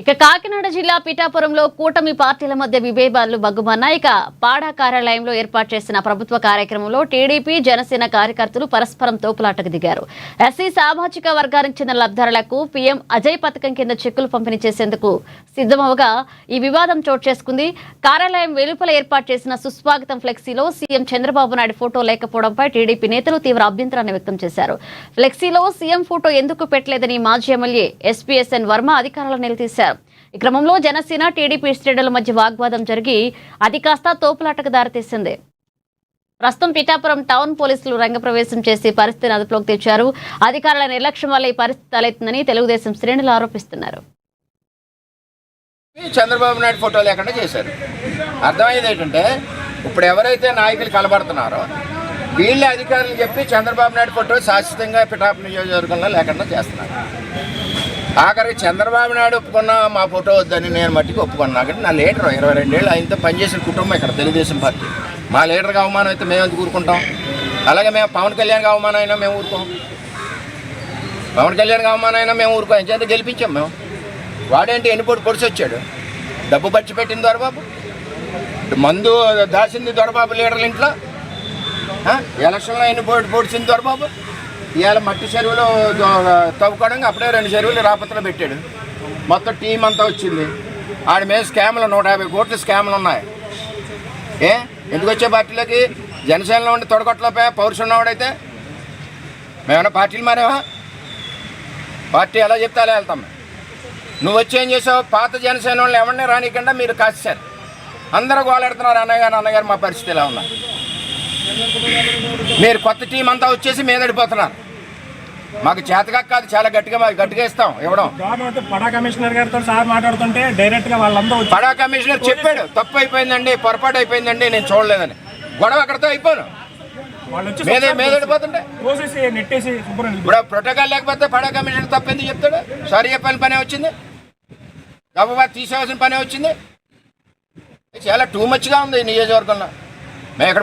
ఇక కాకినాడ జిల్లా పిఠాపురంలో కూటమి పార్టీల మధ్య విభేదాలు బగ్గుమన్నాయి. ఇక పాడా కార్యాలయంలో ఏర్పాటు చేసిన ప్రభుత్వ కార్యక్రమంలో టీడీపీ జనసేన కార్యకర్తలు పరస్పరం తోపులాటకు దిగారు. ఎస్సీ సామాజిక వర్గానికి చెందిన లబ్ధిదారులకు పీఎం అజయ్ పథకం కింద చెక్కులు పంపిణీ చేసేందుకు సిద్ధమవగా ఈ వివాదం చోటు చేసుకుంది. కార్యాలయం వెలుపల ఏర్పాటు చేసిన సుస్వాగతం ఫ్లెక్సీలో సీఎం చంద్రబాబు నాయుడు ఫోటో లేకపోవడంపై టీడీపీ నేతలు తీవ్ర అభ్యంతరాన్ని వ్యక్తం చేశారు. ఫ్లెక్సీలో సీఎం ఫోటో ఎందుకు పెట్టలేదని మాజీ ఎమ్మెల్యే ఎస్పీఎస్ఎన్ వర్మ అధికారులను నిలదీశారు. ఈ క్రమంలో జనసేన టీడీపీ శ్రేణుల మధ్య వాగ్వాదం జరిగి అది కాస్త తోపులాటకు దారితీసింది. ప్రస్తుతం పిఠాపురం టౌన్ పోలీసులు రంగప్రవేశం చేసి పరిస్థితిని అదుపులోకి తెచ్చారు. అధికారుల నిర్లక్ష్యం వల్ల ఈ పరిస్థితి తలెత్తిందని తెలుగుదేశం శ్రేణులు ఆరోపిస్తున్నారు. చంద్రబాబు నాయుడు ఫోటో లేకుండా చేశారు. అర్థమయ్యేది ఏంటంటే ఇప్పుడు ఎవరైతే నాయకులు కనబడుతున్నారో వీళ్ళ అధికారులు చెప్పి చంద్రబాబు నాయుడు ఫోటో శాశ్వతంగా పిఠాపురం నియోజకవర్గంలో లేకుండా చేస్తున్నారు. ఆఖరికి చంద్రబాబు నాయుడు ఒప్పుకున్న మా ఫోటో వద్దని నేను మట్టికి ఒప్పుకున్నా. కానీ నా లీడర్ 22 ఏళ్ళు ఆయనతో పనిచేసిన కుటుంబం ఇక్కడ తెలుగుదేశం పార్టీ. మా లీడర్కి అవమానం అయితే మేము ఎందుకు ఊరుకుంటాం? అలాగే మేము పవన్ కళ్యాణ్కి అవమానం అయినా మేము ఊరుకోం. పవన్ కళ్యాణ్కి అవమానం అయినా మేము ఊరుకోం. ఎందుకంటే గెలిపించాం మేము. వాడేంటి ఎన్నిపోటు పొడిచి వచ్చాడు? డబ్బు ఖర్చు పెట్టింది దొరబాబు, మందు దాచింది దొరబాబు లీడర్ల ఇంట్లో. ఎలక్షన్లో ఎన్నిపోటు పొడిచింది దొరబాబు. ఇవాళ మట్టి చెరువులు తవ్వుకోవడానికి అప్పుడే 2 చెరువులు రాపత్రలో పెట్టాడు. మొత్తం టీం అంతా వచ్చింది. ఆడి మీద స్కాములు 150 కోట్ల స్కాములు ఉన్నాయి. ఎందుకు వచ్చే పార్టీలోకి? జనసేనలో ఉండి తొడగొట్టలేకపోయా పౌరుషం ఉన్నవాడైతే. మేమన్నా పార్టీలు మారేవా? పార్టీ ఎలా చెప్తే అలా వెళ్తాం. నువ్వు వచ్చి ఏం చేసావు? పాత జనసేన వాళ్ళు ఎవరిని రానికుండా మీరు కాసేశారు. అందరూ గోలెడుతున్నారు, అన్నగారు మా పరిస్థితి ఎలా ఉన్నా. మీరు కొత్త టీం అంతా వచ్చేసి మీదడిపోతున్నారు. మాకు చేతగా కాదు, చాలా గట్టిగా ఇస్తాం ఇవ్వడం. పడా కమిషనర్ గారితో సార్ మాట్లాడుతుంటే డైరెక్ట్ గా వాళ్ళందరూ పడా కమిషనర్ చెప్పాడు, తప్పు అయిపోయిందండి, పొరపాటు అయిపోయిందండి, నేను చూడలేదని. గొడవ అక్కడితో అయిపోను. మీదడిపోతుంటే ఇప్పుడు ప్రోటోకాల్ లేకపోతే పడా కమిషనర్ తప్పు ఎందుకు చెప్తాడు? సారీ చెప్పాలని పనే వచ్చింది, డబ్బు తీసేవాల్సిన పనే వచ్చింది. చాలా టూ మచ్గా ఉంది ఈ నియోజకవర్గంలో. మేము ఇక్కడ